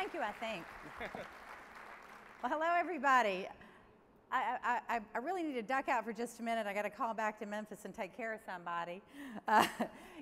Thank you, I think. Well, hello, everybody. I really need to duck out for just a minute. I got to call back to Memphis and take care of somebody.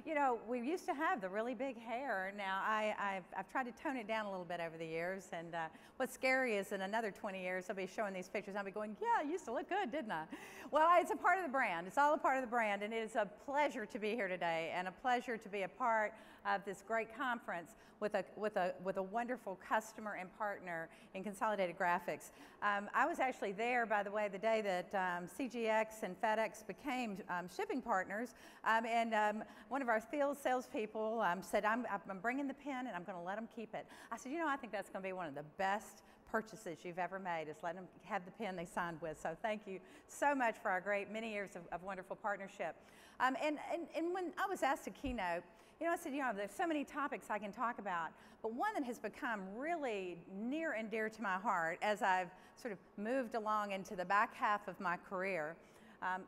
You know, we used to have the really big hair. Now, I've tried to tone it down a little bit over the years. And what's scary is in another 20 years, I'll be showing these pictures. I'll be going, yeah, I used to look good, didn't I? Well, it's a part of the brand. It's all a part of the brand. And it is a pleasure to be here today and a pleasure to be a part of this great conference with a wonderful customer and partner in Consolidated Graphics. I was actually there, by the way, the day that CGX and FedEx became shipping partners, and one of our field salespeople said, I'm bringing the pen and I'm going to let them keep it. I said, you know, I think that's going to be one of the best purchases you've ever made, is letting them have the pen they signed with. So thank you so much for our great many years of wonderful partnership. And when I was asked to keynote, you know, I said, you know, there's so many topics I can talk about, but one that has become really near and dear to my heart as I've sort of moved along into the back half of my career.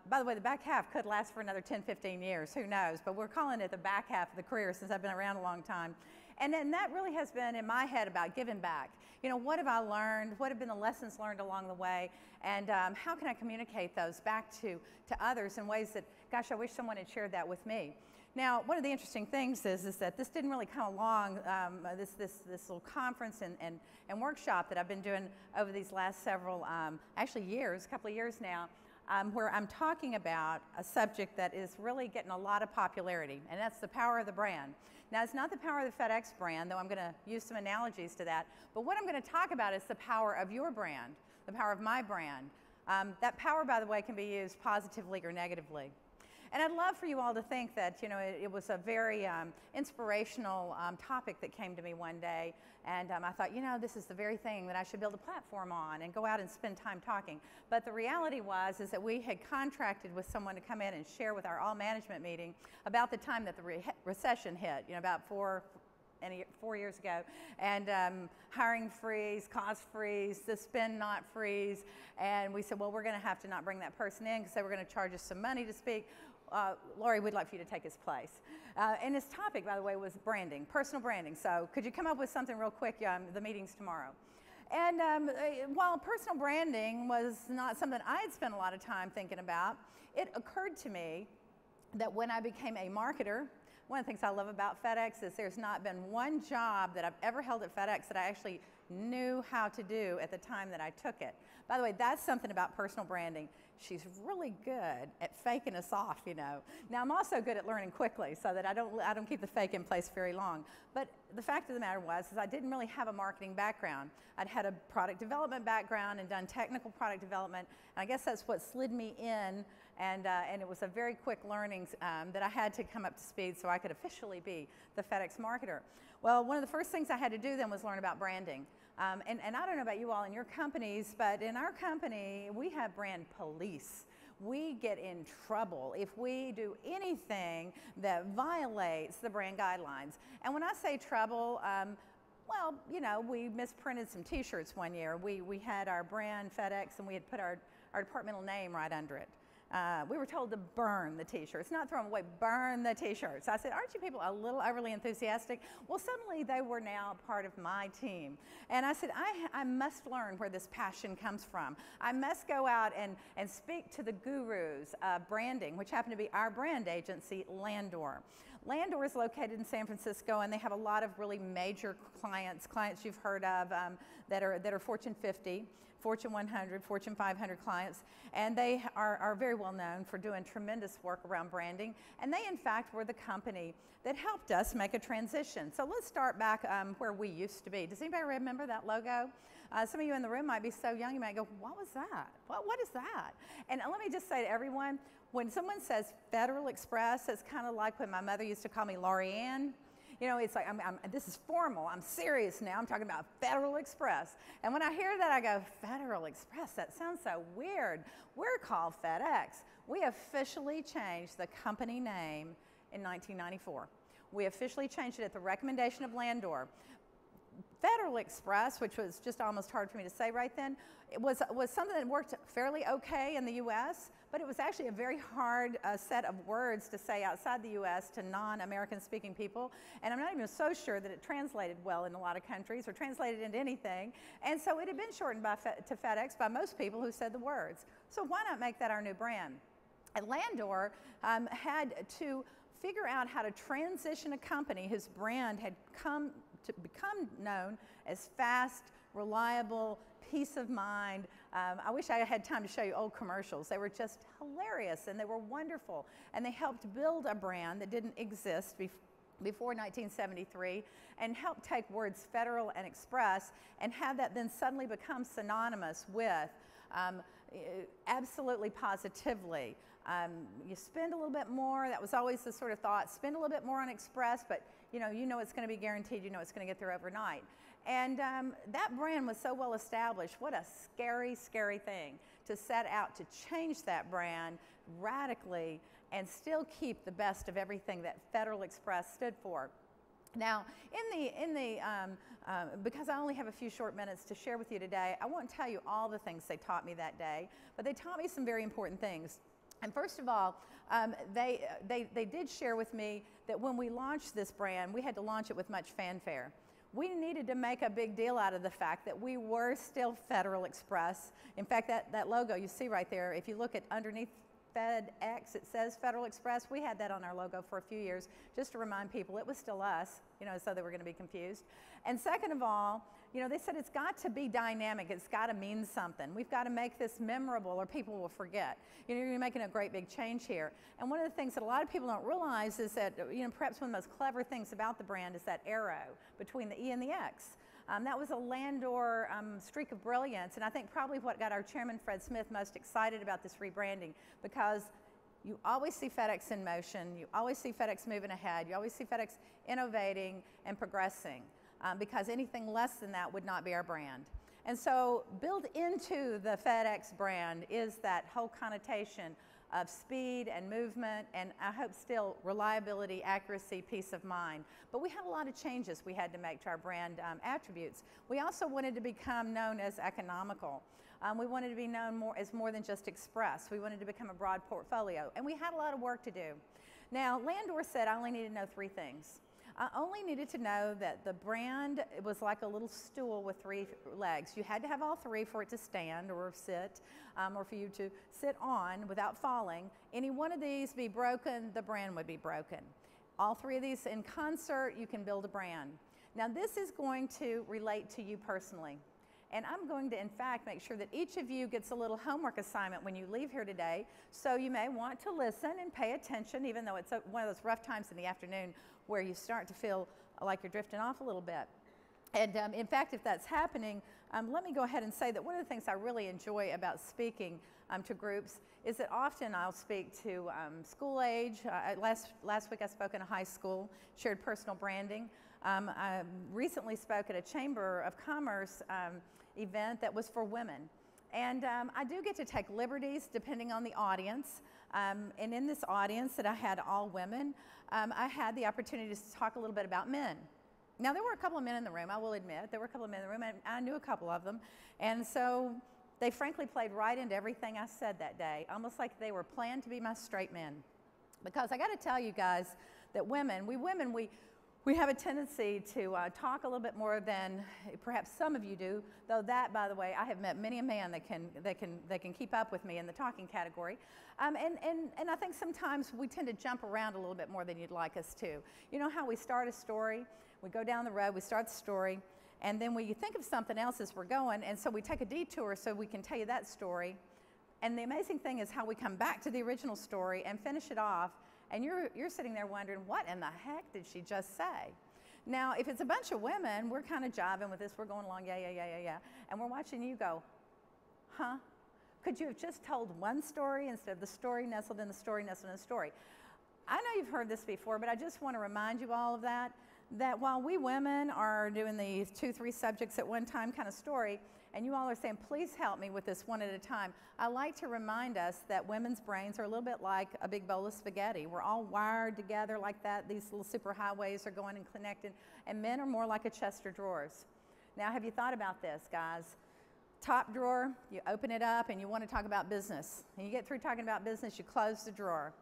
By the way, the back half could last for another 10, 15 years, who knows, but we're calling it the back half of the career since I've been around a long time. And then that really has been in my head about giving back. You know, what have I learned? What have been the lessons learned along the way? And how can I communicate those back to others in ways that, gosh, I wish someone had shared that with me. Now, one of the interesting things is that this didn't really come along, this little conference and workshop that I've been doing over these last several, actually years, a couple of years now, where I'm talking about a subject that is really getting a lot of popularity, and that's the power of the brand. Now, it's not the power of the FedEx brand, though I'm going to use some analogies to that, but what I'm going to talk about is the power of your brand, the power of my brand. That power, by the way, can be used positively or negatively. And I'd love for you all to think that, you know, it was a very inspirational topic that came to me one day, and I thought, you know, this is the very thing that I should build a platform on and go out and spend time talking. But the reality is that we had contracted with someone to come in and share with our all-management meeting about the time that the recession hit, you know, about 4 years ago, and hiring freeze, cost freeze, the spend not freeze, and we said, well, we're going to have to not bring that person in because they were going to charge us some money to speak. Laurie, we'd like for you to take his place. And his topic, by the way, was branding, personal branding. So could you come up with something real quick? The meeting's tomorrow. And while personal branding was not something I had spent a lot of time thinking about, it occurred to me that when I became a marketer, one of the things I love about FedEx is there's not been one job that I've ever held at FedEx that I actually knew how to do at the time that I took it. By the way, that's something about personal branding. She's really good at faking us off, you know. Now, I'm also good at learning quickly so that I don't keep the fake in place very long. But the fact of the matter is I didn't really have a marketing background. I'd had a product development background and done technical product development, and I guess that's what slid me in, and it was a very quick learning that I had to come up to speed so I could officially be the FedEx marketer. Well, one of the first things I had to do then was learn about branding. And I don't know about you all in your companies, but in our company, we have brand police. We get in trouble if we do anything that violates the brand guidelines. And when I say trouble, well, you know, we misprinted some t-shirts one year. We had our brand FedEx and we had put our departmental name right under it. We were told to burn the t-shirts, not throw them away, burn the t-shirts. I said, aren't you people a little overly enthusiastic? Well, suddenly they were now part of my team. And I said, I must learn where this passion comes from. I must go out and speak to the gurus of branding, which happen to be our brand agency, Landor. Landor is located in San Francisco, and they have a lot of really major clients you've heard of that are Fortune 50. Fortune 100, Fortune 500 clients, and they are very well known for doing tremendous work around branding, and they in fact were the company that helped us make a transition. So let's start back where we used to be. Does anybody remember that logo? Some of you in the room might be so young you might go, what was that? What is that? And let me just say to everyone, when someone says Federal Express, it's kind of like when my mother used to call me Laurie Ann. You know, it's like, this is formal, I'm serious now, I'm talking about Federal Express. And when I hear that, I go, Federal Express, that sounds so weird. We're called FedEx. We officially changed the company name in 1994. We officially changed it at the recommendation of Landor. Federal Express, which was just almost hard for me to say right then, it was something that worked fairly okay in the U.S., but it was actually a very hard set of words to say outside the U.S. to non-American speaking people, and I'm not even so sure that it translated well in a lot of countries or translated into anything, and so it had been shortened to FedEx by most people who said the words. So why not make that our new brand? And Landor had to figure out how to transition a company whose brand had come to become known as fast, reliable, peace of mind. I wish I had time to show you old commercials. They were just hilarious and they were wonderful. And they helped build a brand that didn't exist before 1973 and helped take words Federal and Express and have that then suddenly become synonymous with absolutely positively. You spend a little bit more, that was always the sort of thought, spend a little bit more on Express, but you know it's going to be guaranteed, you know it's going to get there overnight. And that brand was so well established. What a scary, scary thing to set out to change that brand radically and still keep the best of everything that Federal Express stood for. Now, because I only have a few short minutes to share with you today, I won't tell you all the things they taught me that day, but they taught me some very important things. And first of all, they did share with me that when we launched this brand, we had to launch it with much fanfare. We needed to make a big deal out of the fact that we were still Federal Express. In fact, that logo you see right there, if you look at underneath FedEx, it says Federal Express. We had that on our logo for a few years just to remind people it was still us, you know, so they were going to be confused. And second of all, you know, they said it's got to be dynamic. It's got to mean something. We've got to make this memorable or people will forget. You know, you're making a great big change here. And one of the things that a lot of people don't realize is that, you know, perhaps one of the most clever things about the brand is that arrow between the E and the X. That was a Landor streak of brilliance, and I think probably what got our chairman, Fred Smith, most excited about this rebranding, because you always see FedEx in motion, you always see FedEx moving ahead, you always see FedEx innovating and progressing, because anything less than that would not be our brand. And so built into the FedEx brand is that whole connotation of speed and movement, and I hope still reliability, accuracy, peace of mind. But we had a lot of changes we had to make to our brand attributes. We also wanted to become known as economical. We wanted to be known as more than just Express. We wanted to become a broad portfolio, and we had a lot of work to do. Now, Landor said I only needed to know 3 things. I only needed to know that the brand was like a little stool with 3 legs. You had to have all 3 for it to stand or sit, or for you to sit on without falling. Any one of these be broken, the brand would be broken. All 3 of these in concert, you can build a brand. Now this is going to relate to you personally. And I'm going to, in fact, make sure that each of you gets a little homework assignment when you leave here today. So you may want to listen and pay attention, even though it's one of those rough times in the afternoon where you start to feel like you're drifting off a little bit. And in fact, if that's happening, let me go ahead and say that one of the things I really enjoy about speaking to groups is that often I'll speak to school age. Last week I spoke in a high school, shared personal branding. I recently spoke at a Chamber of Commerce event that was for women. And I do get to take liberties depending on the audience. And in this audience that I had all women, I had the opportunity to talk a little bit about men. Now there were a couple of men in the room, I will admit. There were a couple of men in the room, and I knew a couple of them. And so they frankly played right into everything I said that day, almost like they were planned to be my straight men. Because I got to tell you guys that we have a tendency to talk a little bit more than perhaps some of you do, though that, by the way, I have met many a man that can keep up with me in the talking category. And I think sometimes we tend to jump around a little bit more than you'd like us to. You know how we start a story? We go down the road, we start the story, and then we think of something else as we're going, and so we take a detour so we can tell you that story. And the amazing thing is how we come back to the original story and finish it off. And you're sitting there wondering, what in the heck did she just say? Now, if it's a bunch of women, we're kind of jiving with this. We're going along, yeah. And we're watching you go, huh? Could you have just told one story instead of the story nestled in the story nestled in the story? I know you've heard this before, but I just want to remind you all of that while we women are doing the 2-3 subjects at one time kind of story, and you all are saying, please help me with this one at a time, I like to remind us that women's brains are a little bit like a big bowl of spaghetti. We're all wired together like that. These little superhighways are going and connected, and men are more like a chest of drawers. Now, have you thought about this, guys? Top drawer, you open it up and you want to talk about business. And you get through talking about business, you close the drawer.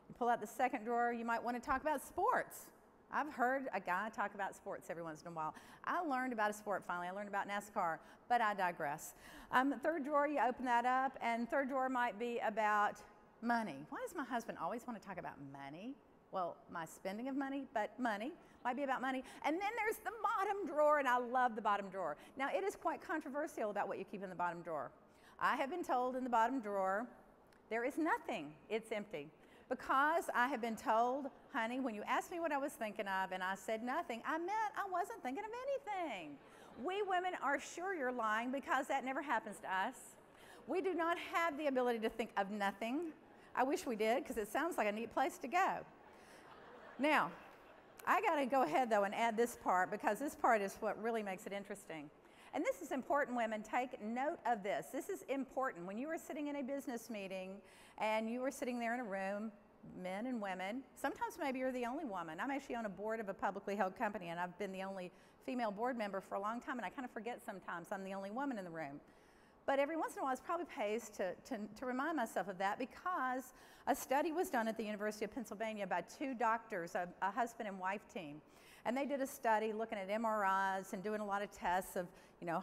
You pull out the second drawer, you might want to talk about sports. I've heard a guy talk about sports every once in a while. I learned about a sport finally. I learned about NASCAR, but I digress. The third drawer, you open that up, and third drawer might be about money. Why does my husband always want to talk about money? Well, my spending of money, but money might be about money. And then there's the bottom drawer, and I love the bottom drawer. Now, it is quite controversial about what you keep in the bottom drawer. I have been told in the bottom drawer, there is nothing. It's empty. Because I have been told, honey, when you asked me what I was thinking of and I said nothing, I meant I wasn't thinking of anything. We women are sure you're lying because that never happens to us. We do not have the ability to think of nothing. I wish we did because it sounds like a neat place to go. Now, I got to go ahead, though, and add this part because this part is what really makes it interesting. And this is important, women. Take note of this. This is important. When you are sitting in a business meeting and you are sitting there in a room, men and women, sometimes maybe you're the only woman. I'm actually on a board of a publicly held company, and I've been the only female board member for a long time, and I kind of forget sometimes I'm the only woman in the room. But every once in a while, it probably pays to remind myself of that because a study was done at the University of Pennsylvania by two doctors, a husband and wife team. And they did a study looking at MRIs and doing a lot of tests of,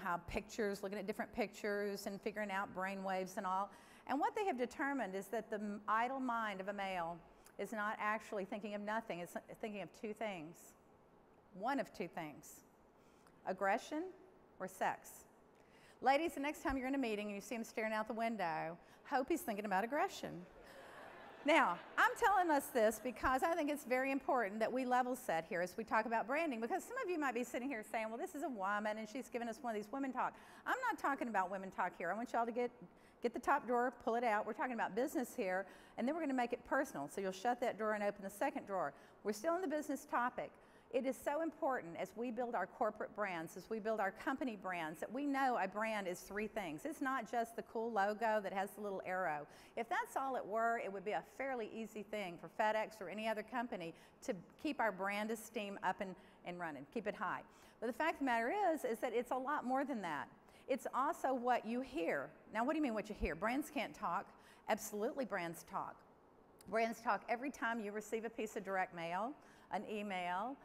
how pictures, looking at different pictures and figuring out brain waves and all. And what they have determined is that the idle mind of a male is not actually thinking of nothing, it's thinking of two things. One of two things, aggression or sex. Ladies, the next time you're in a meeting and you see him staring out the window, hope he's thinking about aggression. Now, I'm telling us this because I think it's very important that we level set here as we talk about branding, because some of you might be sitting here saying, well, this is a woman and she's giving us one of these women talk. I'm not talking about women talk here. I want y'all to get the top drawer, pull it out. We're talking about business here, and then we're going to make it personal. So you'll shut that drawer and open the second drawer. We're still in the business topic. It is so important as we build our corporate brands, as we build our company brands, that we know a brand is three things. It's not just the cool logo that has the little arrow. If that's all it were, it would be a fairly easy thing for FedEx or any other company to keep our brand esteem up and running, keep it high. But the fact of the matter is that it's a lot more than that. It's also what you hear. Now, what do you mean what you hear? Brands can't talk. Absolutely, brands talk. Brands talk every time you receive a piece of direct mail, an email,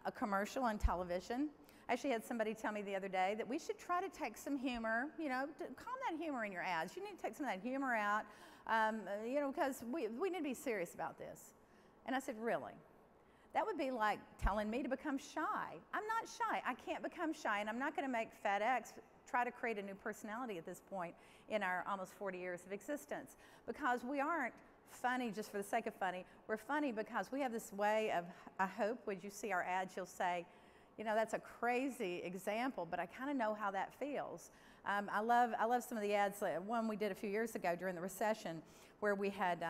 a commercial on television. I actually had somebody tell me the other day that we should try to take some humor, to calm that humor in your ads. You need to take some of that humor out, because we need to be serious about this. And I said, really? That would be like telling me to become shy. I'm not shy. I can't become shy, and I'm not going to make FedEx try to create a new personality at this point in our almost 40 years of existence, because we aren't funny just for the sake of funny. We're funny because we have this way of, I hope when you see our ads, you'll say, that's a crazy example, but I kind of know how that feels. I love some of the ads, one we did a few years ago during the recession where we had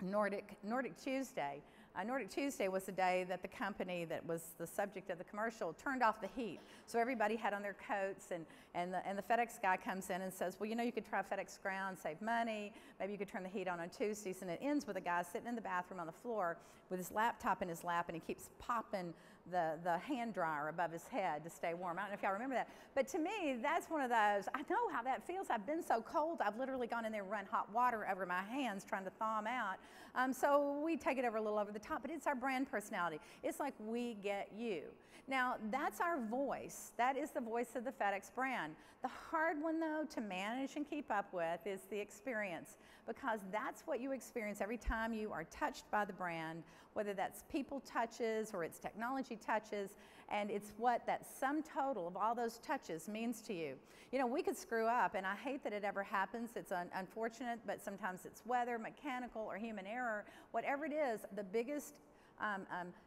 Nordic Tuesday. Nordic Tuesday was the day that the company that was the subject of the commercial turned off the heat. So everybody had on their coats, and the FedEx guy comes in and says, well, you could try FedEx Ground, save money. Maybe you could turn the heat on Tuesdays. And it ends with a guy sitting in the bathroom on the floor with his laptop in his lap, and he keeps popping the hand dryer above his head to stay warm. I don't know if y'all remember that. But to me, that's one of those, I know how that feels. I've been so cold, I've literally gone in there and run hot water over my hands trying to thaw them out. So we take it a little over the top, but it's our brand personality. It's like we get you. Now, that's our voice. That is the voice of the FedEx brand. The hard one, though, to manage and keep up with is the experience, because that's what you experience every time you are touched by the brand, whether that's people touches or it's technology touches, and it's what that sum total of all those touches means to you. We could screw up, and I hate that it ever happens. It's unfortunate, but sometimes it's weather, mechanical, or human error. Whatever it is, the biggest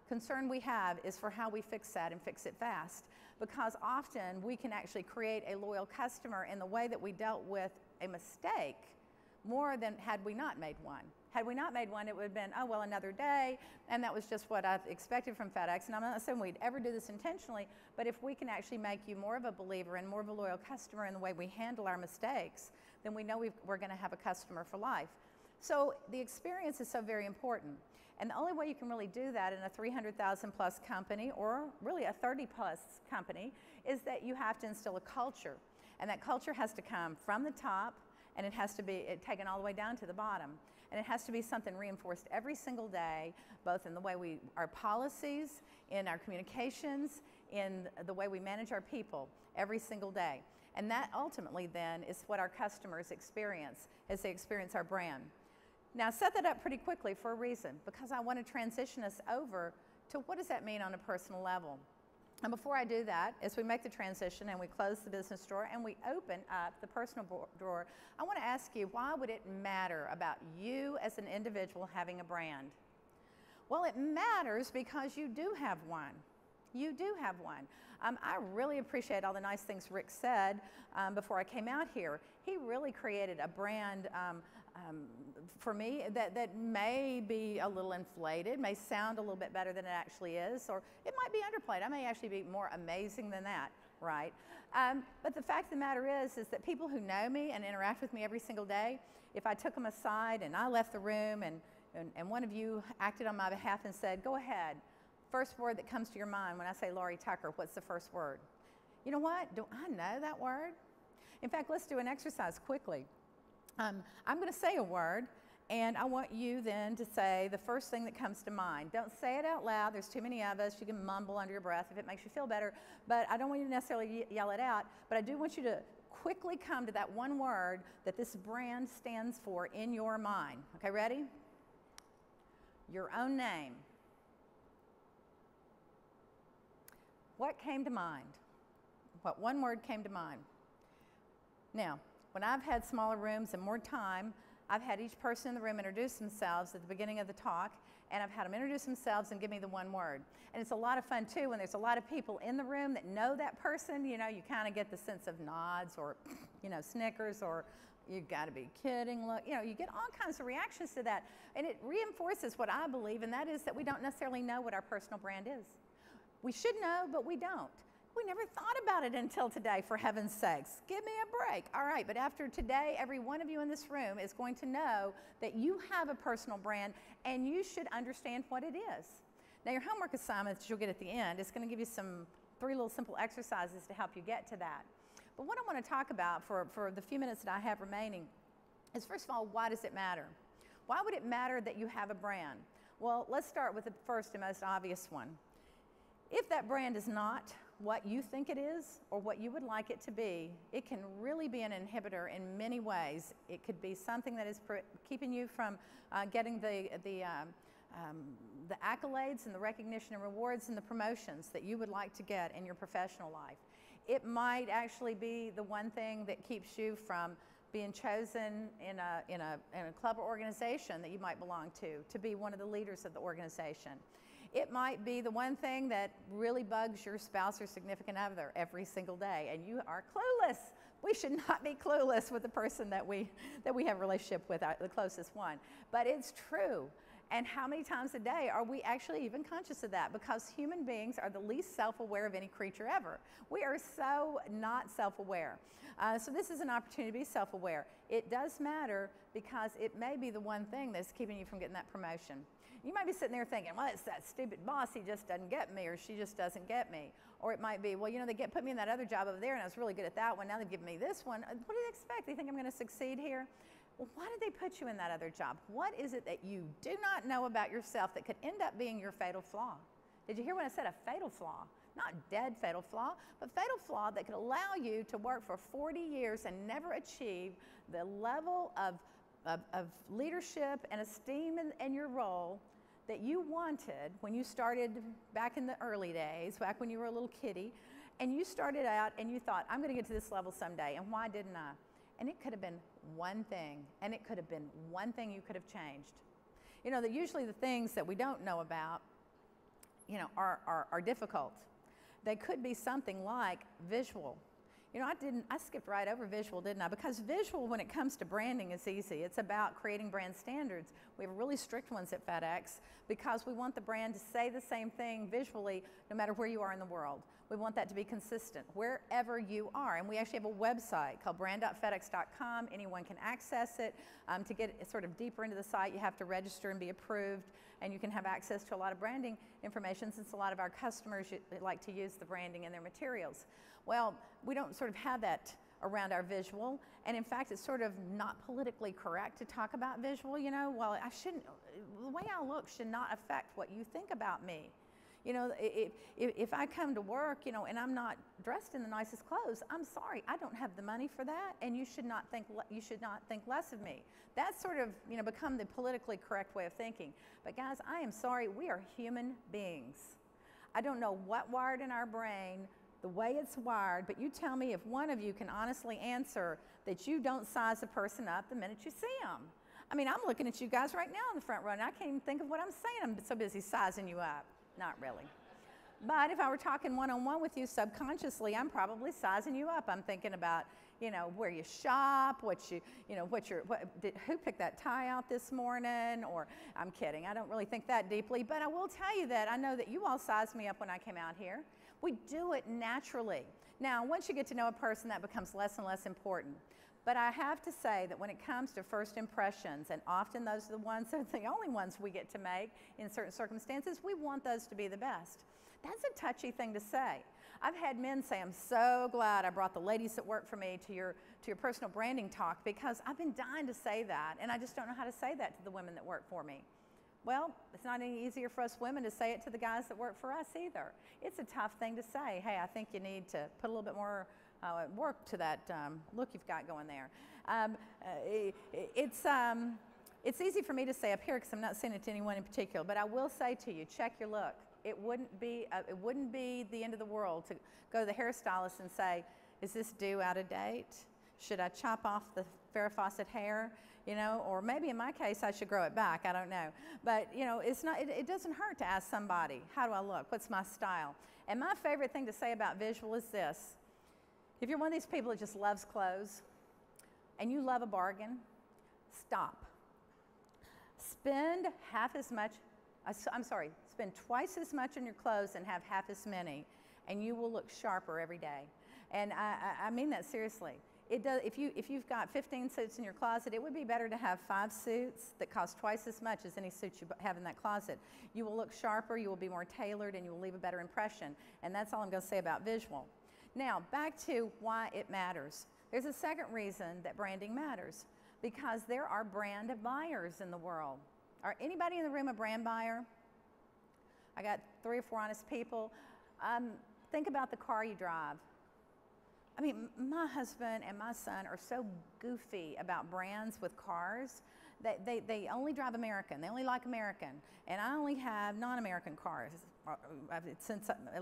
concern we have is for how we fix that and fix it fast, because often we can actually create a loyal customer in the way that we dealt with a mistake more than had we not made one. Had we not made one, it would have been, oh, well, another day, and that was just what I expected from FedEx. And I'm not saying we'd ever do this intentionally, but if we can actually make you more of a believer and more of a loyal customer in the way we handle our mistakes, then we know we're going to have a customer for life. So the experience is so very important. And the only way you can really do that in a 300,000 plus company, or really a 30 plus company, is that you have to instill a culture. And that culture has to come from the top, and it has to be taken all the way down to the bottom. And it has to be something reinforced every single day, both in the way our policies, in our communications, in the way we manage our people every single day. And that ultimately then is what our customers experience as they experience our brand. Now, I set that up pretty quickly for a reason, because I want to transition us over to what does that mean on a personal level. And before I do that, as we make the transition and we close the business drawer and we open up the personal drawer, I want to ask you, why would it matter about you as an individual having a brand? Well, it matters because you do have one. You do have one. I really appreciate all the nice things Rick said before I came out here. He really created a brand for me that may be a little inflated, may sound a little bit better than it actually is, or it might be underplayed. I may actually be more amazing than that, right? But the fact of the matter is that people who know me and interact with me every single day, if I took them aside and I left the room and one of you acted on my behalf and said, go ahead, first word that comes to your mind when I say Laurie Tucker, what's the first word? You know what? Do I know that word? In fact, let's do an exercise quickly. I'm going to say a word, and I want you then to say the first thing that comes to mind. Don't say it out loud. There's too many of us. You can mumble under your breath if it makes you feel better, but I don't want you to necessarily yell it out, but I do want you to quickly come to that one word that this brand stands for in your mind. Okay, ready? Your own name. What came to mind? What one word came to mind? Now, when I've had smaller rooms and more time, I've had each person in the room introduce themselves at the beginning of the talk, and I've had them introduce themselves and give me the one word. And it's a lot of fun, too, when there's a lot of people in the room that know that person. You know, you kind of get the sense of nods or, you know, snickers or, you got to be kidding, look. You know, you get all kinds of reactions to that. And it reinforces what I believe, and that is that we don't necessarily know what our personal brand is. We should know, but we don't. We never thought about it until today, for heaven's sakes. Give me a break. All right, but after today, every one of you in this room is going to know that you have a personal brand, and you should understand what it is. Now, your homework assignment that you'll get at the end is going to give you three little simple exercises to help you get to that. But what I want to talk about for the few minutes that I have remaining is, first of all, why does it matter? Why would it matter that you have a brand? Well, let's start with the first and most obvious one. If that brand is not what you think it is or what you would like it to be, it can really be an inhibitor in many ways. It could be something that is keeping you from getting the accolades and the recognition and rewards and the promotions that you would like to get in your professional life. It might actually be the one thing that keeps you from being chosen in a club or organization that you might belong to be one of the leaders of the organization. It might be the one thing that really bugs your spouse or significant other every single day, and you are clueless. We should not be clueless with the person that we have a relationship with, the closest one. But it's true. And how many times a day are we actually even conscious of that? Because human beings are the least self-aware of any creature ever. We are so not self-aware. So this is an opportunity to be self-aware. It does matter because it may be the one thing that's keeping you from getting that promotion. You might be sitting there thinking, well, it's that stupid boss, he just doesn't get me, or she just doesn't get me. Or it might be, well, you know, they put me in that other job over there and I was really good at that one, now they've given me this one. What do they expect? They think I'm going to succeed here? Well, why did they put you in that other job? What is it that you do not know about yourself that could end up being your fatal flaw? Did you hear when I said a fatal flaw? Not dead fatal flaw, but fatal flaw that could allow you to work for 40 years and never achieve the level of leadership and esteem in your role that you wanted when you started back in the early days, back when you were a little kiddie, and you started out and you thought, I'm going to get to this level someday, and why didn't I? And it could have been one thing, and it could have been one thing you could have changed. You know, that usually the things that we don't know about, you know, are difficult. They could be something like visual. You know, I skipped right over visual, didn't I? Because visual, when it comes to branding, is easy. It's about creating brand standards. We have really strict ones at FedEx because we want the brand to say the same thing visually no matter where you are in the world. We want that to be consistent wherever you are. And we actually have a website called brand.fedex.com. Anyone can access it. To get sort of deeper into the site, you have to register and be approved. and you can have access to a lot of branding information since a lot of our customers like to use the branding in their materials. Well, we don't sort of have that around our visual, and in fact, it's sort of not politically correct to talk about visual, you know. Well, the way I look should not affect what you think about me. You know, if I come to work, you know, and I'm not dressed in the nicest clothes, I'm sorry, I don't have the money for that, and you should not think less of me. That's sort of, you know, become the politically correct way of thinking. But guys, I am sorry, we are human beings. I don't know what wired in our brain, the way it's wired, but you tell me if one of you can honestly answer that you don't size a person up the minute you see them. I mean, I'm looking at you guys right now in the front row, and I can't even think of what I'm saying. I'm so busy sizing you up. Not really. But if I were talking one-on-one with you subconsciously, I'm probably sizing you up. I'm thinking about, you know, where you shop, who picked that tie out this morning, or I'm kidding. I don't really think that deeply, but I will tell you that I know that you all sized me up when I came out here. We do it naturally. Now, once you get to know a person, that becomes less and less important. But I have to say that when it comes to first impressions, and often those are the ones that are the only ones we get to make in certain circumstances, we want those to be the best. That's a touchy thing to say. I've had men say, I'm so glad I brought the ladies that work for me to your personal branding talk, because I've been dying to say that, and I just don't know how to say that to the women that work for me. Well, it's not any easier for us women to say it to the guys that work for us either. It's a tough thing to say. Hey, I think you need to put a little bit more work to that look you've got going there. It's easy for me to say up here because I'm not saying it to anyone in particular, but I will say to you, check your look. It wouldn't be the end of the world to go to the hairstylist and say, is this do out of date? Should I chop off the Farrah Fawcett hair? You know, or maybe in my case I should grow it back. I don't know. But you know, it doesn't hurt to ask somebody, how do I look? What's my style? And my favorite thing to say about visual is this. If you're one of these people that just loves clothes and you love a bargain, stop. Spend spend twice as much on your clothes and have half as many, and you will look sharper every day. And I mean that seriously. It does, if you've got 15 suits in your closet, it would be better to have 5 suits that cost twice as much as any suit you have in that closet. You will look sharper, you will be more tailored, and you will leave a better impression. And that's all I'm going to say about visual. Now, back to why it matters. There's a second reason that branding matters, because there are brand buyers in the world. Are anybody in the room a brand buyer? I got 3 or 4 honest people. Think about the car you drive. I mean, my husband and my son are so goofy about brands with cars. They only drive American. They only like American. And I only have non-American cars, at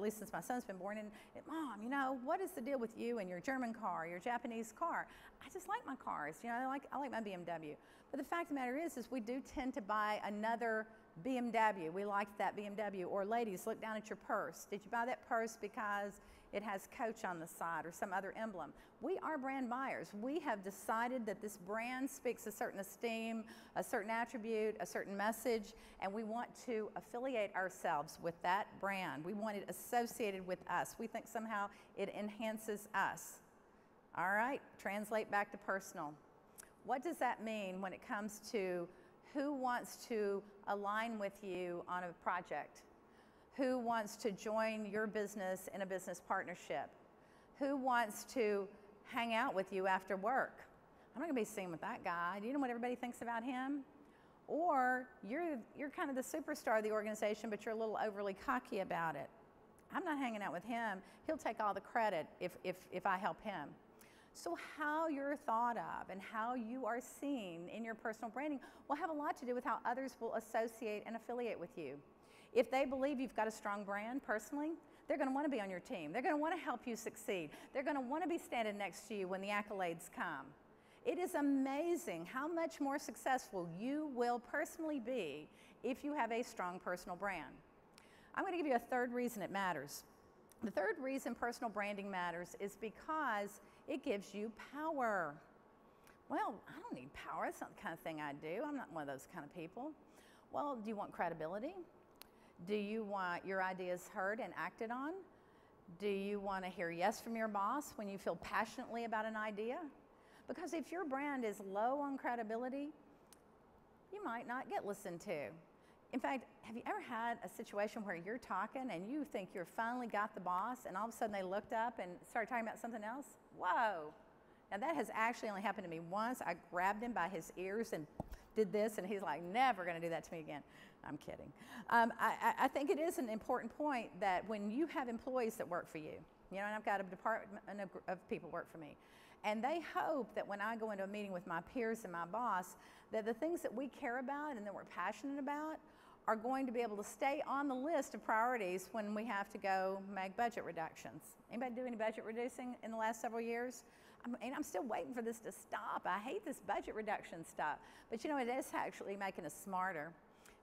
least since my son's been born. And Mom, you know, what is the deal with you and your German car, your Japanese car? I just like my cars. You know, I like my BMW. But the fact of the matter is we do tend to buy another BMW. We like that BMW. Or ladies, look down at your purse. Did you buy that purse because it has Coach on the side or some other emblem? We are brand buyers. We have decided that this brand speaks a certain esteem, a certain attribute, a certain message, and we want to affiliate ourselves with that brand. We want it associated with us. We think somehow it enhances us. All right, translate back to personal. What does that mean when it comes to who wants to align with you on a project? Who wants to join your business in a business partnership? Who wants to hang out with you after work? I'm not gonna be seen with that guy. Do you know what everybody thinks about him? Or you're kind of the superstar of the organization, but you're a little overly cocky about it. I'm not hanging out with him. He'll take all the credit if I help him. So how you're thought of and how you are seen in your personal branding will have a lot to do with how others will associate and affiliate with you. If they believe you've got a strong brand personally, they're going to want to be on your team. They're going to want to help you succeed. They're going to want to be standing next to you when the accolades come. It is amazing how much more successful you will personally be if you have a strong personal brand. I'm going to give you a third reason it matters. The third reason personal branding matters is because it gives you power. Well, I don't need power. That's not the kind of thing I do. I'm not one of those kind of people. Well, do you want credibility? Do you want your ideas heard and acted on? Do you want to hear yes from your boss when you feel passionately about an idea? Because if your brand is low on credibility, you might not get listened to. In fact, have you ever had a situation where you're talking and you think you're finally got the boss, and all of a sudden they looked up and started talking about something else? Whoa. Now that has actually only happened to me once. I grabbed him by his ears and did this, and he's like, never going to do that to me again. I'm kidding. I think it is an important point that when you have employees that work for you, you know, and I've got a department of people work for me, and they hope that when I go into a meeting with my peers and my boss, that the things that we care about and that we're passionate about are going to be able to stay on the list of priorities when we have to go make budget reductions. Anybody do any budget reducing in the last several years? I'm still waiting for this to stop. I hate this budget reduction stuff. But you know, it is actually making us smarter.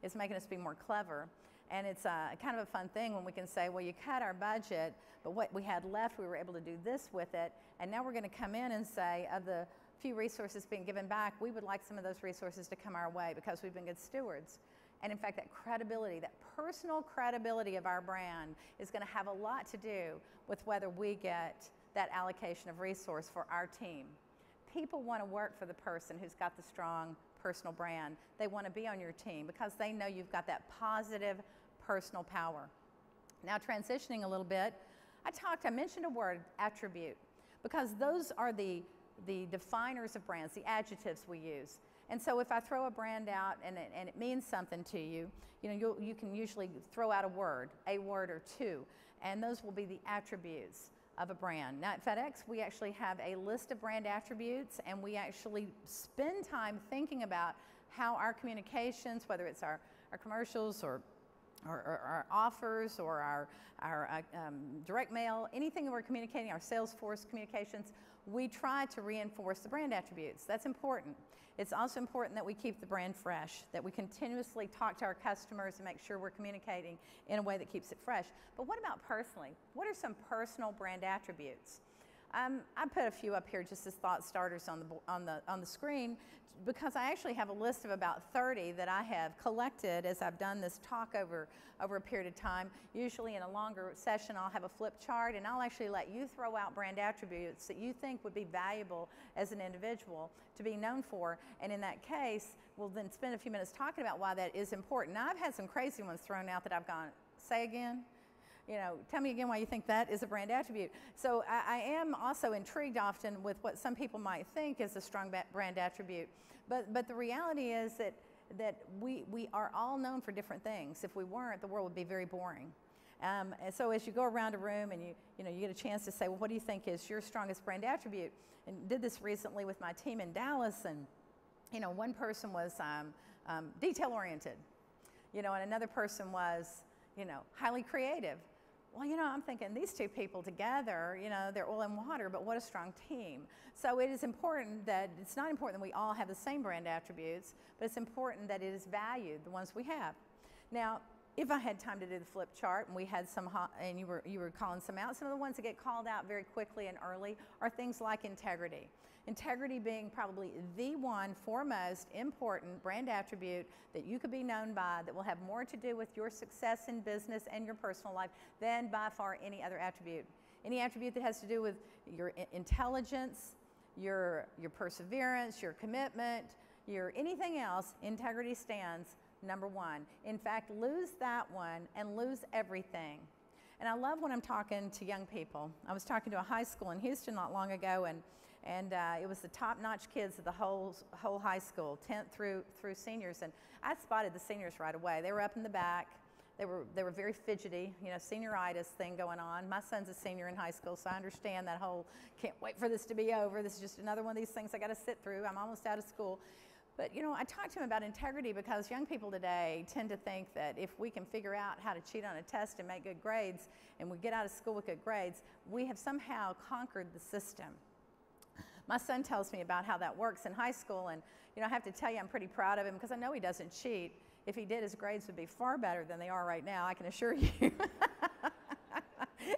It's making us be more clever. And it's kind of a fun thing when we can say, well, you cut our budget, but what we had left, we were able to do this with it. And now we're going to come in and say, of the few resources being given back, we would like some of those resources to come our way because we've been good stewards. And in fact, that credibility, that personal credibility of our brand is going to have a lot to do with whether we get that allocation of resource for our team. People want to work for the person who's got the strong personal brand. They want to be on your team because they know you've got that positive personal power. Now, transitioning a little bit, I mentioned a word, attribute, because those are the definers of brands, the adjectives we use. And so if I throw a brand out and it means something to you, you know, you can usually throw out a word or two, and those will be the attributes of a brand. Now at FedEx, we actually have a list of brand attributes, and we actually spend time thinking about how our communications, whether it's our commercials or our offers or our direct mail, anything that we're communicating, our Salesforce communications, we try to reinforce the brand attributes. That's important. It's also important that we keep the brand fresh, that we continuously talk to our customers and make sure we're communicating in a way that keeps it fresh. But what about personally? What are some personal brand attributes? I put a few up here just as thought starters on the screen, because I actually have a list of about 30 that I have collected as I've done this talk over a period of time. Usually in a longer session, I'll have a flip chart, and I'll actually let you throw out brand attributes that you think would be valuable as an individual to be known for. And in that case, we'll then spend a few minutes talking about why that is important. Now, I've had some crazy ones thrown out that I've gone, say again? You know, tell me again why you think that is a brand attribute. So I am also intrigued often with what some people might think is a strong brand attribute. But the reality is that we are all known for different things. If we weren't, the world would be very boring. And so as you go around a room and you get a chance to say, well, what do you think is your strongest brand attribute? And did this recently with my team in Dallas, and you know, one person was detail oriented, you know, and another person was, you know, highly creative. Well, you know, I'm thinking these two people together, you know, they're oil and water, but what a strong team. So it is important that, it's not important that we all have the same brand attributes, but it's important that it is valued, the ones we have. Now, if I had time to do the flip chart and we had some, and you were calling some out, some of the ones that get called out very quickly and early are things like integrity. Integrity being probably the one foremost important brand attribute that you could be known by, that will have more to do with your success in business and your personal life than by far any other attribute. Any attribute that has to do with your intelligence, your perseverance, your commitment, your anything else, integrity stands number one. In fact, lose that one and lose everything. And I love when I'm talking to young people. I was talking to a high school in Houston not long ago, and it was the top-notch kids of the whole high school, 10th through seniors, and I spotted the seniors right away. They were up in the back. They were very fidgety, you know, senioritis thing going on. My son's a senior in high school, so I understand that whole can't wait for this to be over. This is just another one of these things I got to sit through. I'm almost out of school. But, you know, I talked to him about integrity because young people today tend to think that if we can figure out how to cheat on a test and make good grades, and we get out of school with good grades, we have somehow conquered the system. My son tells me about how that works in high school, and, you know, I have to tell you I'm pretty proud of him because I know he doesn't cheat. If he did, his grades would be far better than they are right now, I can assure you.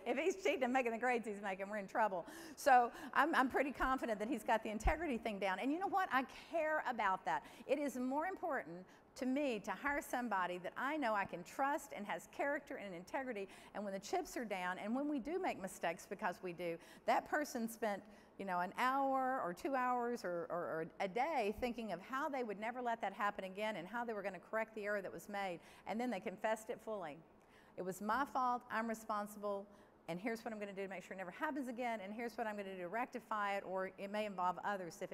If he's cheating and making the grades he's making, we're in trouble. So I'm pretty confident that he's got the integrity thing down. And you know what? I care about that. It is more important to me to hire somebody that I know I can trust and has character and integrity. And when the chips are down, and when we do make mistakes, because we do, that person spent you know, an hour or 2 hours or a day thinking of how they would never let that happen again and how they were going to correct the error that was made, and then they confessed it fully. It was my fault, I'm responsible, and here's what I'm going to do to make sure it never happens again, and here's what I'm going to do to rectify it, or it may involve others if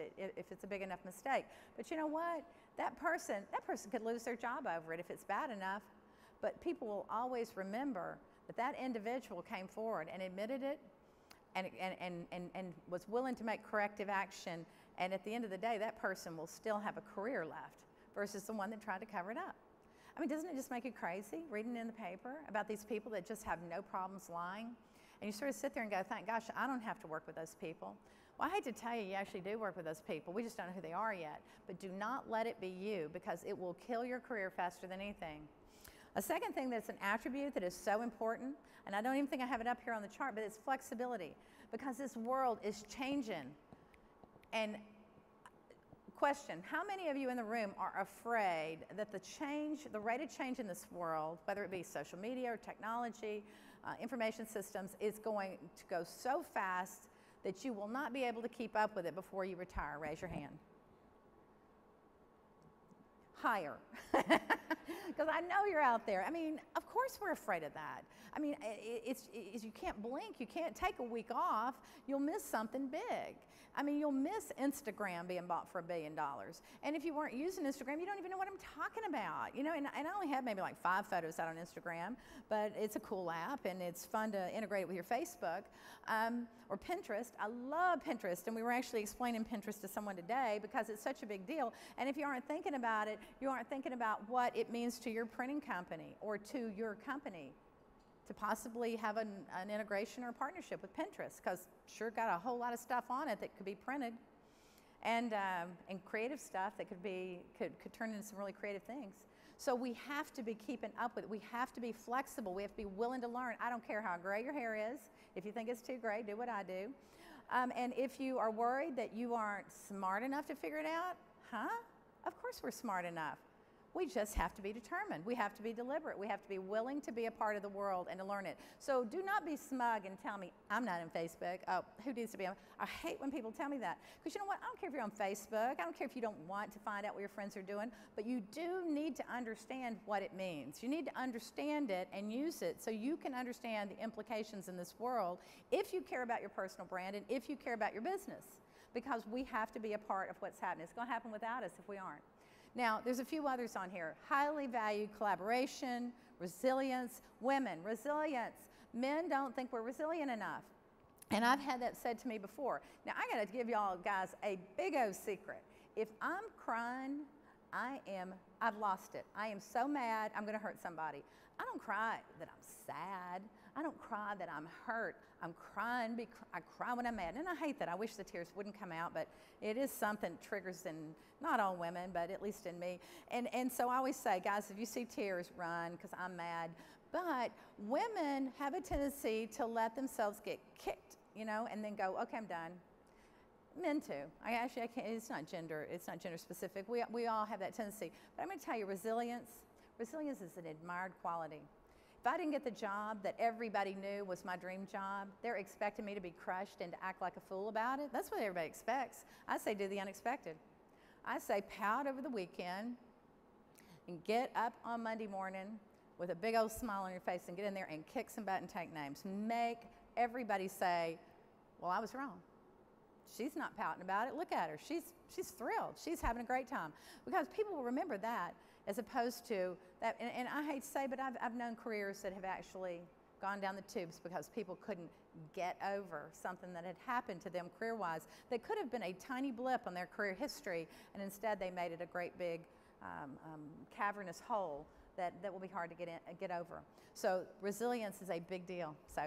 it's a big enough mistake. But you know what? That person could lose their job over it if it's bad enough, but people will always remember that that individual came forward and admitted it and was willing to make corrective action, and at the end of the day, that person will still have a career left versus the one that tried to cover it up. I mean, doesn't it just make you crazy reading in the paper about these people that just have no problems lying? And you sort of sit there and go, thank gosh, I don't have to work with those people. Well, I hate to tell you, you actually do work with those people. We just don't know who they are yet. But do not let it be you, because it will kill your career faster than anything. A second thing that's an attribute that is so important, and I don't even think I have it up here on the chart, but it's flexibility, because this world is changing. And question, how many of you in the room are afraid that the rate of change in this world, whether it be social media or technology, information systems, is going to go so fast that you will not be able to keep up with it before you retire? Raise your hand. Higher, because I know you're out there. I mean, of course we're afraid of that. I mean, you can't blink, you can't take a week off, you'll miss something big. I mean, you'll miss Instagram being bought for $1 billion. And if you weren't using Instagram, you don't even know what I'm talking about. You know, and I only have maybe like 5 photos out on Instagram, but it's a cool app and it's fun to integrate it with your Facebook or Pinterest. I love Pinterest, and we were actually explaining Pinterest to someone today because it's such a big deal. And if you aren't thinking about it, you aren't thinking about what it means to your printing company or to your company to possibly have an integration or a partnership with Pinterest, because sure got a whole lot of stuff on it that could be printed, and creative stuff that could turn into some really creative things. So we have to be keeping up with it. We have to be flexible. We have to be willing to learn. I don't care how gray your hair is. If you think it's too gray, do what I do. And if you are worried that you aren't smart enough to figure it out, of course we're smart enough. We just have to be determined. We have to be deliberate. We have to be willing to be a part of the world and to learn it. So do not be smug and tell me, I'm not on Facebook. Oh, who needs to be on? I hate when people tell me that. Because you know what? I don't care if you're on Facebook. I don't care if you don't want to find out what your friends are doing. But you do need to understand what it means. You need to understand it and use it so you can understand the implications in this world if you care about your personal brand and if you care about your business. Because we have to be a part of what's happening. It's going to happen without us if we aren't. Now, there's a few others on here. Highly valued collaboration, resilience, women, resilience. Men don't think we're resilient enough. And I've had that said to me before. Now, I got to give y'all guys a big old secret. If I'm crying, I've lost it. I am so mad, I'm going to hurt somebody. I don't cry that I'm sad. I don't cry that I'm hurt. I'm crying, I cry when I'm mad. And I hate that. I wish the tears wouldn't come out, but it is something that triggers in, not all women, but at least in me. And so I always say, guys, if you see tears, run, because I'm mad. But women have a tendency to let themselves get kicked, you know, and then go, okay, I'm done. Men too. I can't, it's not gender specific. We all have that tendency. But I'm going to tell you, resilience is an admired quality. If I didn't get the job that everybody knew was my dream job, they're expecting me to be crushed and to act like a fool about it. That's what everybody expects. I say do the unexpected. I say pout over the weekend and get up on Monday morning with a big old smile on your face and get in there and kick some butt and take names. Make everybody say, well, I was wrong. She's not pouting about it. Look at her. She's thrilled. She's having a great time. Because people will remember that, as opposed to that. And I hate to say, but I've known careers that have actually gone down the tubes because people couldn't get over something that had happened to them career-wise that could have been a tiny blip on their career history, and instead they made it a great big cavernous hole that will be hard to get over. So resilience is a big deal. So,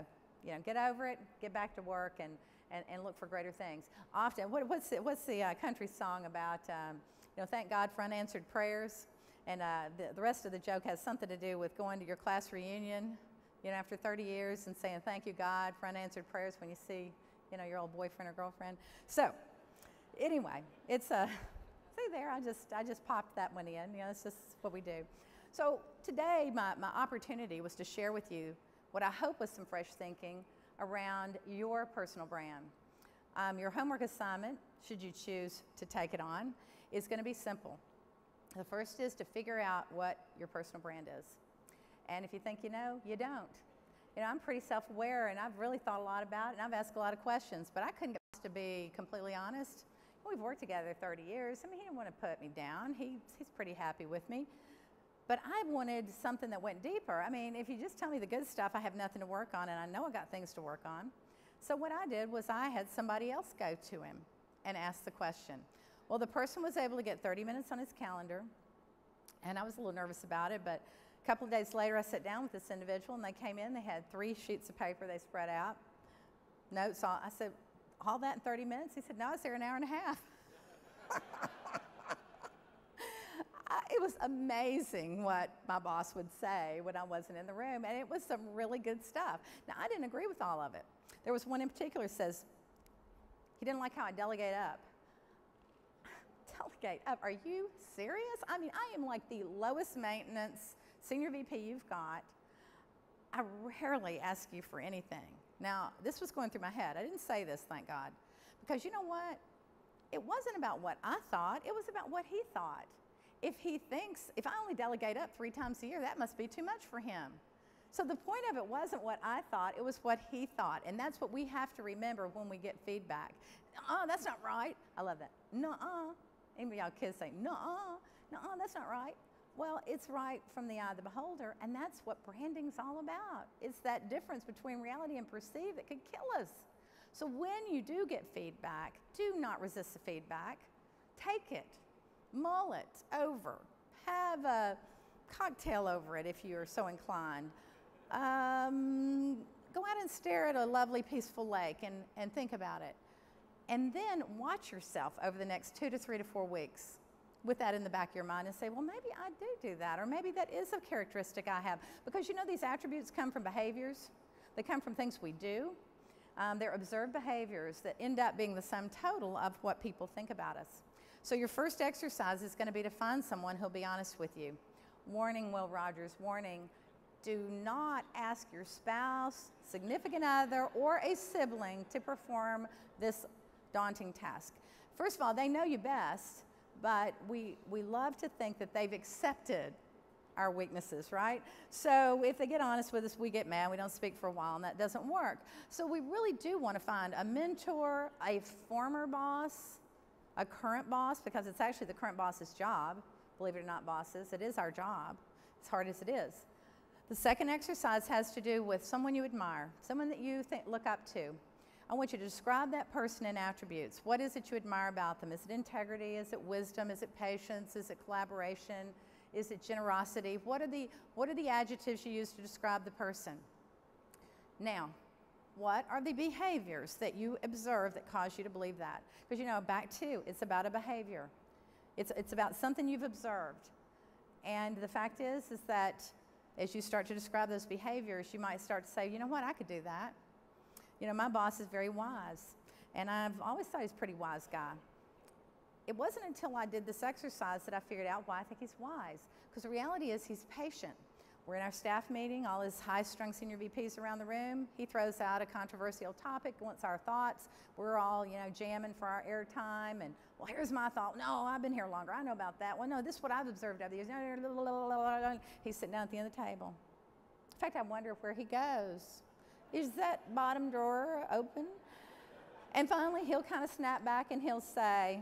you know, get over it, get back to work, and look for greater things. Often, what's the country song about? You know, thank God for unanswered prayers. And the rest of the joke has something to do with going to your class reunion, you know, after 30 years and saying thank you, God, for unanswered prayers when you see, you know, your old boyfriend or girlfriend. So, anyway, it's see there, I just popped that one in. You know, it's just what we do. So today, my opportunity was to share with you what I hope was some fresh thinking around your personal brand. Your homework assignment, should you choose to take it on, is going to be simple. The first is to figure out what your personal brand is. And if you think you know, you don't. You know, I'm pretty self-aware, and I've really thought a lot about it, and I've asked a lot of questions, but I couldn't get to be completely honest. We've worked together 30 years. I mean, he didn't want to put me down. He's pretty happy with me. But I wanted something that went deeper. I mean, if you just tell me the good stuff, I have nothing to work on, and I know I got things to work on. So what I did was I had somebody else go to him and ask the question. Well, the person was able to get 30 minutes on his calendar, and I was a little nervous about it, but a couple of days later, I sat down with this individual, and they came in. They had 3 sheets of paper they spread out, notes on. I said, all that in 30 minutes? He said, no, I was there an hour and a half. It was amazing what my boss would say when I wasn't in the room, and it was some really good stuff. Now, I didn't agree with all of it. There was one in particular that says, he didn't like how I delegate up. Delegate up? Are you serious? I mean, I am like the lowest maintenance senior VP you've got. I rarely ask you for anything. Now, this was going through my head. I didn't say this, thank God, because you know what? It wasn't about what I thought. It was about what he thought. If he thinks, if I only delegate up 3 times a year, that must be too much for him. So the point of it wasn't what I thought, it was what he thought. And that's what we have to remember when we get feedback. Oh, that's not right. I love that. Nuh-uh. Any of y'all kids say, nuh-uh, nuh-uh, that's not right. Well, it's right from the eye of the beholder, and that's what branding's all about. It's that difference between reality and perceived that could kill us. So when you do get feedback, do not resist the feedback. Take it, mull it over, have a cocktail over it if you're so inclined. Go out and stare at a lovely, peaceful lake and think about it. And then watch yourself over the next 2 to 3 to 4 weeks with that in the back of your mind and say, well, maybe I do that, or maybe that is a characteristic I have. Because you know these attributes come from behaviors. They come from things we do. They're observed behaviors that end up being the sum total of what people think about us. So your first exercise is going to be to find someone who'll be honest with you. Warning, Will Rogers, warning. Do not ask your spouse, significant other, or a sibling to perform this daunting task. First of all, they know you best, but we love to think that they've accepted our weaknesses, right? So if they get honest with us, we get mad, we don't speak for a while, and that doesn't work. So we really do want to find a mentor, a former boss, a current boss, because it's actually the current boss's job. Believe it or not, bosses, it is our job, as hard as it is. The second exercise has to do with someone you admire, someone that you look up to. I want you to describe that person in attributes. What is it you admire about them? Is it integrity? Is it wisdom? Is it patience? Is it collaboration? Is it generosity? What are the adjectives you use to describe the person? Now, what are the behaviors that you observe that cause you to believe that? Because you know, back to, it's about a behavior. It's about something you've observed. And the fact is that as you start to describe those behaviors, you might start to say, you know what, I could do that. You know, my boss is very wise, and I've always thought he's a pretty wise guy. It wasn't until I did this exercise that I figured out why I think he's wise, because the reality is he's patient. We're in our staff meeting, all his high-strung senior VPs around the room. He throws out a controversial topic, wants our thoughts. We're all, you know, jamming for our airtime, and, well, here's my thought. No, I've been here longer. I know about that. Well, no, this is what I've observed over the years. He's sitting down at the end of the table. In fact, I wonder where he goes. Is that bottom drawer open? And finally, he'll kind of snap back and he'll say,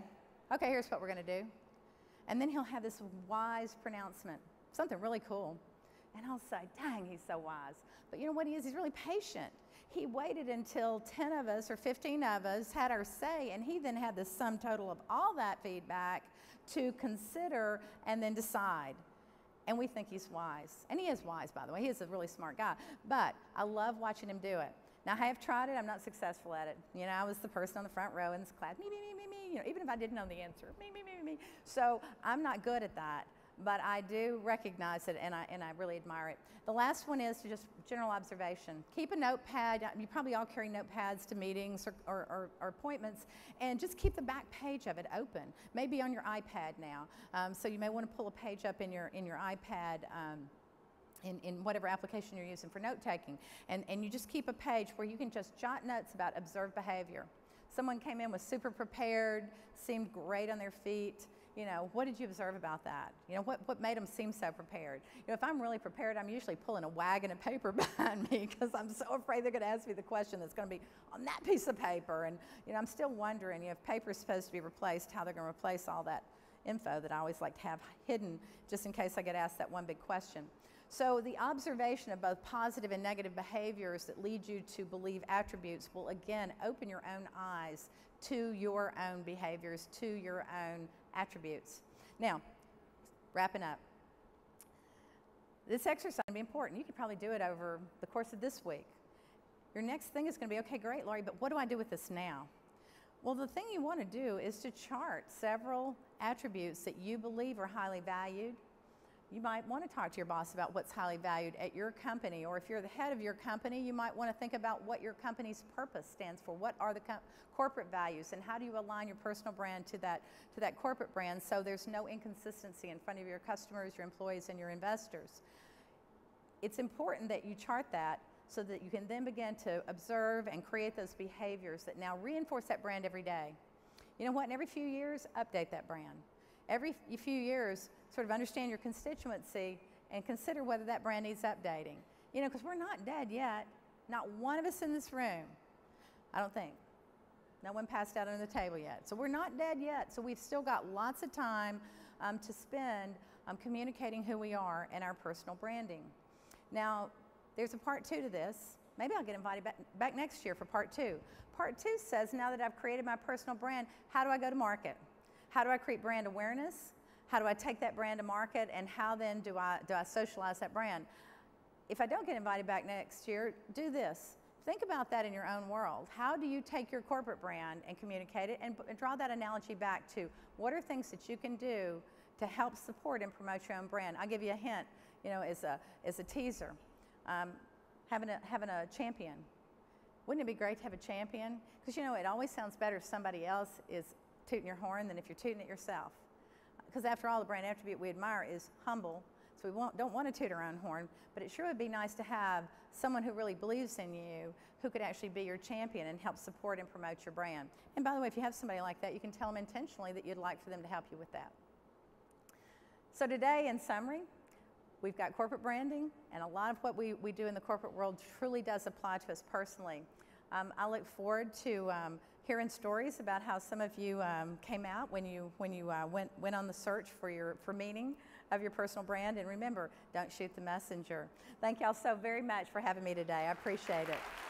okay, here's what we're going to do. And then he'll have this wise pronouncement, something really cool. And I'll say, dang, he's so wise. But you know what he is? He's really patient. He waited until 10 of us or 15 of us had our say, and he then had the sum total of all that feedback to consider and then decide. And we think he's wise. And he is wise, by the way. He is a really smart guy. But I love watching him do it. Now, I have tried it. I'm not successful at it. You know, I was the person on the front row in this class. Me. You know, even if I didn't know the answer. Me. So I'm not good at that. But I do recognize it, and I really admire it. The last one is to just general observation. Keep a notepad. You probably all carry notepads to meetings or appointments, and just keep the back page of it open. Maybe on your iPad now. So you may want to pull a page up in your iPad in whatever application you're using for note taking, and you just keep a page where you can just jot notes about observed behavior. Someone came in, was super prepared, seemed great on their feet. You know, what did you observe about that? You know, what made them seem so prepared? You know, if I'm really prepared, I'm usually pulling a wagon of paper behind me because I'm so afraid they're going to ask me the question that's going to be on that piece of paper. And, you know, I'm still wondering, you know, if paper is supposed to be replaced, how they're going to replace all that info that I always like to have hidden just in case I get asked that one big question. So the observation of both positive and negative behaviors that lead you to believe attributes will again open your own eyes to your own behaviors, to your own attributes. Now, wrapping up. This exercise is going to be important. You could probably do it over the course of this week. Your next thing is going to be, okay, great, Laurie, but what do I do with this now? Well, the thing you want to do is to chart several attributes that you believe are highly valued. You might want to talk to your boss about what's highly valued at your company, or if you're the head of your company, you might want to think about what your company's purpose stands for. What are the corporate values, and how do you align your personal brand to that corporate brand so there's no inconsistency in front of your customers, your employees, and your investors? It's important that you chart that so that you can then begin to observe and create those behaviors that now reinforce that brand every day. You know what? And every few years, update that brand. Every few years, sort of understand your constituency and consider whether that brand needs updating. You know, because we're not dead yet. Not one of us in this room, I don't think. No one passed out under the table yet. So we're not dead yet. So we've still got lots of time to spend communicating who we are and our personal branding. Now, there's a part 2 to this. Maybe I'll get invited back next year for part 2. Part 2 says, now that I've created my personal brand, how do I go to market? How do I create brand awareness? How do I take that brand to market? And how then do I socialize that brand? If I don't get invited back next year, do this. Think about that in your own world. How do you take your corporate brand and communicate it, and draw that analogy back to what are things that you can do to help support and promote your own brand? I'll give you a hint, you know, as a teaser. Having a champion. Wouldn't it be great to have a champion? Because, you know, it always sounds better if somebody else is tooting your horn than if you're tooting it yourself. Because after all, the brand attribute we admire is humble, so we don't want to toot our own horn, but it sure would be nice to have someone who really believes in you, who could actually be your champion and help support and promote your brand. And by the way, if you have somebody like that, you can tell them intentionally that you'd like for them to help you with that. So today, in summary, we've got corporate branding, and a lot of what we do in the corporate world truly does apply to us personally. I look forward to hearing stories about how some of you came out when you went on the search for meaning of your personal brand. And remember, don't shoot the messenger. Thank y'all so very much for having me today. I appreciate it.